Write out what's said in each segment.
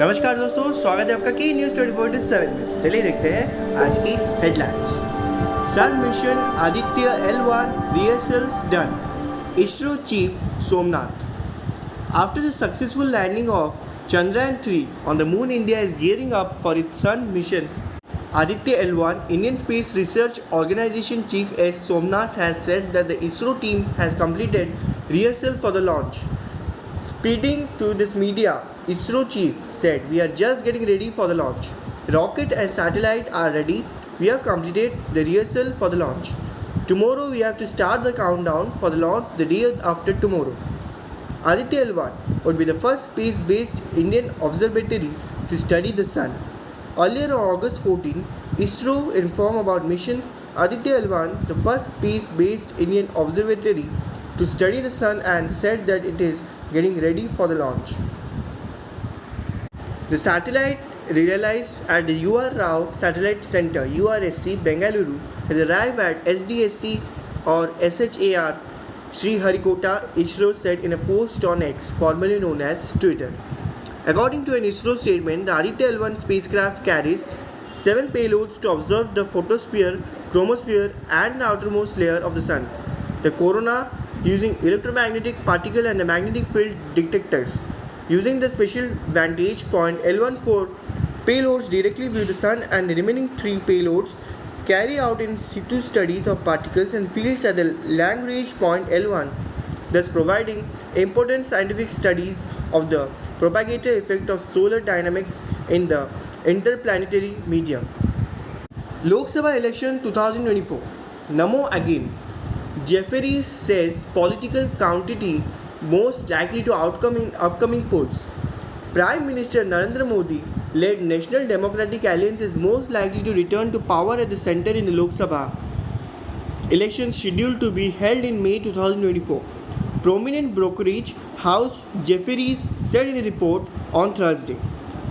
नमस्कार दोस्तों, स्वागत है आपका की न्यूज़ 20.7 में। चलिए देखते हैं आज की headlines. Sun mission Aditya L-1 rehearsals done. ISRO Chief Somanath. After the successful landing of Chandrayaan-3 on the moon, India is gearing up for its Sun mission. Aditya L-1 Indian Space Research Organization Chief S. Somanath has said that the ISRO team has completed rehearsal for the launch. Speaking to this media, ISRO chief said, "We are just getting ready for the launch. Rocket and satellite are ready. We have completed the rehearsal for the launch. Tomorrow we have to start the countdown for the launch the day after tomorrow." Aditya L-1 would be the first space-based Indian observatory to study the sun. Earlier on August 14, ISRO informed about mission Aditya L-1, the first space-based Indian observatory to study the sun, and said that it is getting ready for the launch. The satellite realized at the U.R. Rao Satellite Center (URSC) Bengaluru has arrived at SDSC or SHAR Sriharikota, ISRO said in a post on X, formerly known as Twitter. According to an ISRO statement, the Aditya L-1 spacecraft carries 7 payloads to observe the photosphere, chromosphere, and the outermost layer of the sun, the corona, using electromagnetic particle and the magnetic field detectors. Using the special vantage point, L-1 4 payloads directly view the sun, and the remaining 3 payloads carry out in situ studies of particles and fields at the Lagrange point L1, thus providing important scientific studies of the propagator effect of solar dynamics in the interplanetary medium. Lok Sabha election 2024. Namo again. Jefferies says political quantity most likely to outcome in upcoming polls. Prime Minister Narendra Modi led National Democratic Alliance is most likely to return to power at the center in the Lok Sabha elections scheduled to be held in May 2024. Prominent brokerage house Jefferies said in a report on Thursday.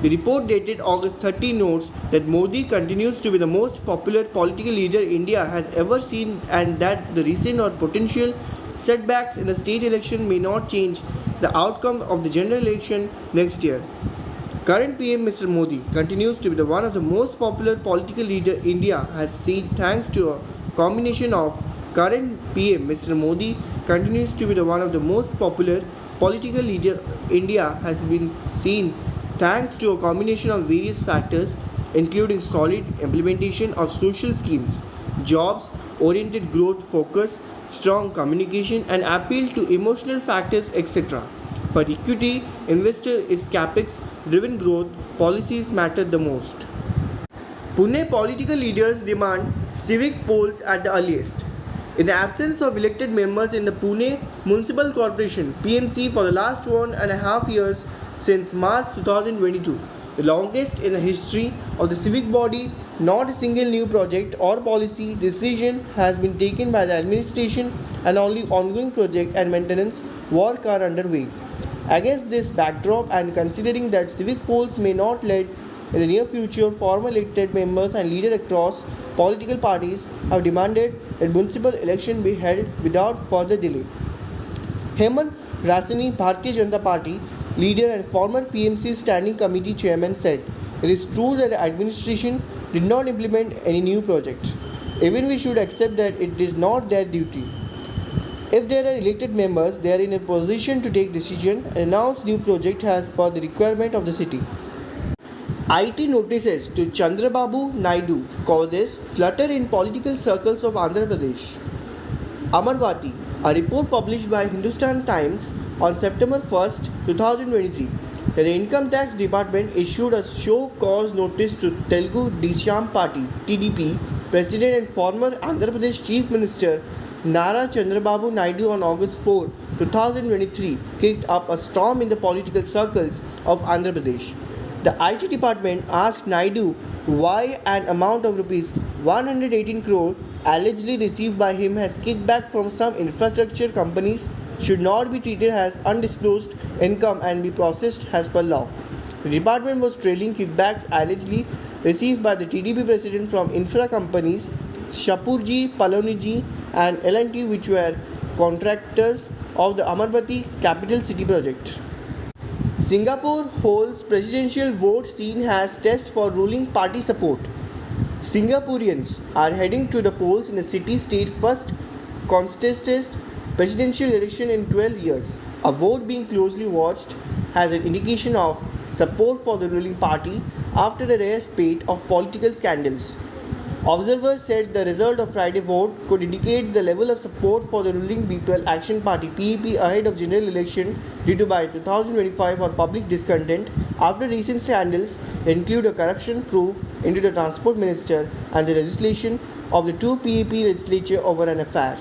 The report dated August 30 notes that Modi continues to be the most popular political leader India has ever seen, and that the recent or potential setbacks in the state election may not change the outcome of the general election next year. Current PM Mr. Modi continues to be the one of the most popular political leader India has seen, thanks to a combination of current PM Mr. Modi continues to be the one of the most popular political leader India has been seen, thanks to a combination of various factors, including solid implementation of social schemes, jobs-oriented growth focus, strong communication, and appeal to emotional factors, etc. For equity investor, its capex-driven growth policies matter the most. Pune political leaders demand civic polls at the earliest. In the absence of elected members in the Pune Municipal Corporation (PMC) for the last 1.5 years since March 2022, the longest in the history of the civic body, not a single new project or policy decision has been taken by the administration, and only ongoing project and maintenance work are underway. Against this backdrop, and considering that civic polls may not lead in the near future, former elected members and leaders across political parties have demanded that municipal election be held without further delay. Hemant Rasani, Bharatiya Janata Party leader and former PMC Standing Committee chairman, said, "It is true that the administration did not implement any new project. Even we should accept that it is not their duty. If there are elected members, they are in a position to take decision and announce new project as per the requirement of the city." IT notices to Chandrababu Naidu causes flutter in political circles of Andhra Pradesh. Amarvati, a report published by Hindustan Times on September 1, 2023, that the Income Tax Department issued a show cause notice to Telugu Desam Party (TDP) President and former Andhra Pradesh Chief Minister Nara Chandrababu Naidu on August 4, 2023, kicked up a storm in the political circles of Andhra Pradesh. The IT department asked Naidu why an amount of rupees 118 crore allegedly received by him as kickback from some infrastructure companies should not be treated as undisclosed income and be processed as per law. The department was trailing kickbacks allegedly received by the TDP president from infra companies Shapurji, Paloniji, and L&T, which were contractors of the Amarvati Capital City project. Singapore holds presidential vote seen as test for ruling party support. Singaporeans are heading to the polls in the city-state first contested presidential election in 12 years. A vote being closely watched has an indication of support for the ruling party after a rare spate of political scandals. Observers said the result of Friday vote could indicate the level of support for the ruling People Action Party (PAP) ahead of general election due to by 2025 or public discontent after recent scandals that include a corruption probe into the transport minister and the legislation of the two PAP legislature over an affair.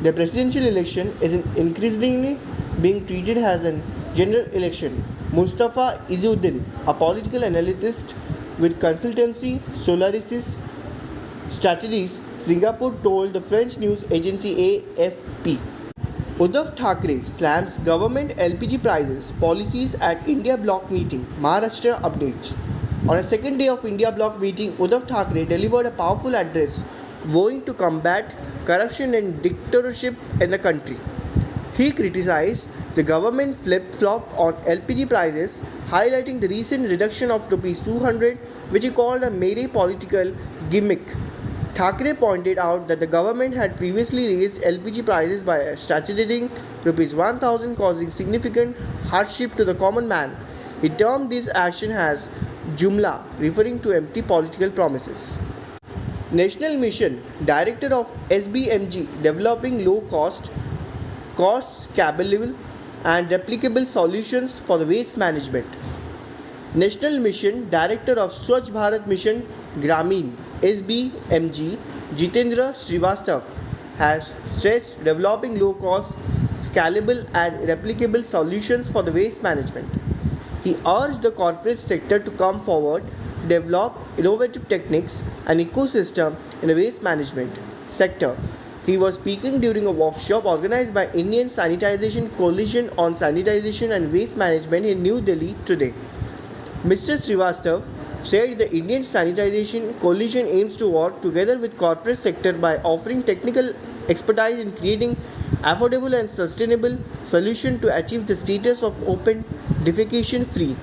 The presidential election is increasingly being treated as a general election. Mustafa Izzuddin, a political analyst with consultancy Solaris Strategies, Singapore, told the French news agency AFP. Uddhav Thackeray slams government LPG prices policies at India bloc meeting. Maharashtra updates. On a second day of India bloc meeting, Uddhav Thackeray delivered a powerful address vowing to combat corruption and dictatorship in the country. He criticized the government flip-flopped on LPG prices, highlighting the recent reduction of Rs 200, which he called a Mayday political gimmick. Thackeray pointed out that the government had previously raised LPG prices by statuting Rs 1,000, causing significant hardship to the common man. He termed this action as Jumla, referring to empty political promises. National Mission Director of SBMG developing low-cost, scalable and replicable solutions for the waste management. National Mission Director of Swachh Bharat Mission Gramin SBMG Jitendra Srivastav has stressed developing low-cost, scalable and replicable solutions for the waste management. He urged the corporate sector to come forward to develop innovative techniques and ecosystem in the waste management sector. He was speaking during a workshop organized by Indian Sanitization Coalition on Sanitization and Waste Management in New Delhi today. Mr. Srivastav said the Indian Sanitization Coalition aims to work together with corporate sector by offering technical expertise in creating affordable and sustainable solutions to achieve the status of open defecation free.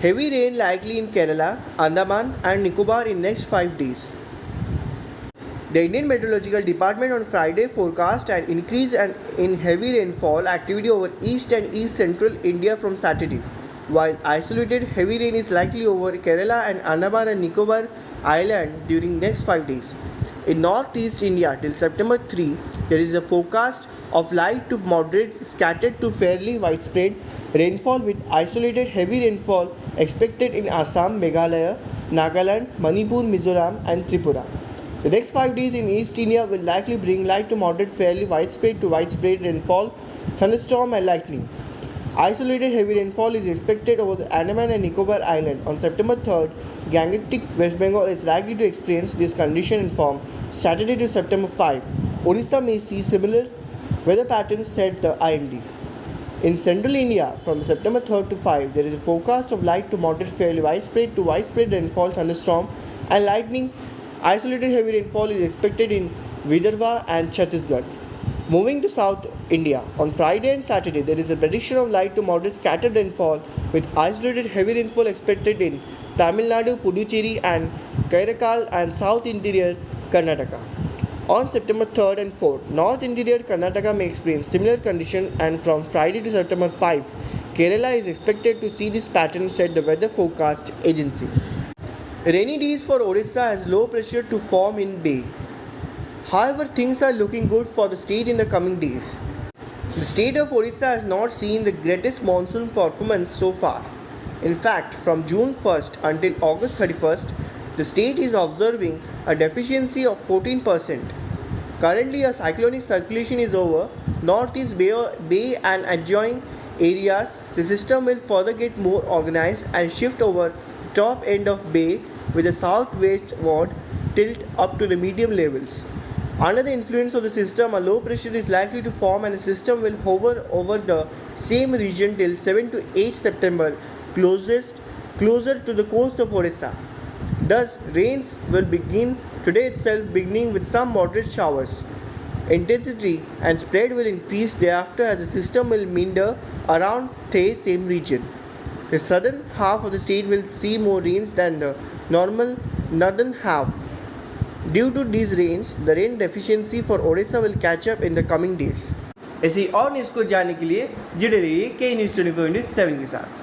Heavy rain likely in Kerala, Andaman and Nicobar in next 5 days. The Indian Meteorological Department on Friday forecast an increase in heavy rainfall activity over east and east central India from Saturday, while isolated heavy rain is likely over Kerala and Andaman and Nicobar Island during next 5 days. In northeast India till September 3, there is a forecast of light to moderate scattered to fairly widespread rainfall with isolated heavy rainfall expected in Assam, Meghalaya, Nagaland, Manipur, Mizoram and Tripura. The next 5 days in East India will likely bring light to moderate fairly widespread to widespread rainfall, thunderstorm and lightning. Isolated heavy rainfall is expected over the Andaman and Nicobar Island. On September 3rd, Gangetic West Bengal is likely to experience this condition in form Saturday to September 5. Orissa may see similar weather patterns, said the IMD. In central India, from September 3rd to 5, there is a forecast of light to moderate fairly widespread to widespread rainfall, thunderstorm and lightning. Isolated heavy rainfall is expected in Vidarbha and Chhattisgarh. Moving to South India, on Friday and Saturday, there is a prediction of light to moderate scattered rainfall with isolated heavy rainfall expected in Tamil Nadu, Puducherry and Karaikal and South Interior Karnataka. On September 3rd and 4th, North Interior Karnataka may experience similar conditions, and from Friday to September 5, Kerala is expected to see this pattern, said the weather forecast agency. Rainy days for Orissa as low pressure to form in Bay. However, things are looking good for the state in the coming days. The state of Orissa has not seen the greatest monsoon performance so far. In fact, from June 1st until August 31st, the state is observing a deficiency of 14%. Currently, a cyclonic circulation is over Northeast Bay and adjoining areas. The system will further get more organized and shift over top end of Bay with a southwestward tilt up to the medium levels. Under the influence of the system, a low pressure is likely to form and the system will hover over the same region till 7 to 8 September, closer to the coast of Orissa. Thus, rains will begin today itself, beginning with some moderate showers. Intensity and spread will increase thereafter as the system will meander around stay same region. The southern half of the state will see more rains than the normal northern half. Due to these rains, the rain deficiency for Odisha will catch up in the coming days. ऐसे और news को जानने के लिए जुड़े रहिए के news 24/7 के साथ.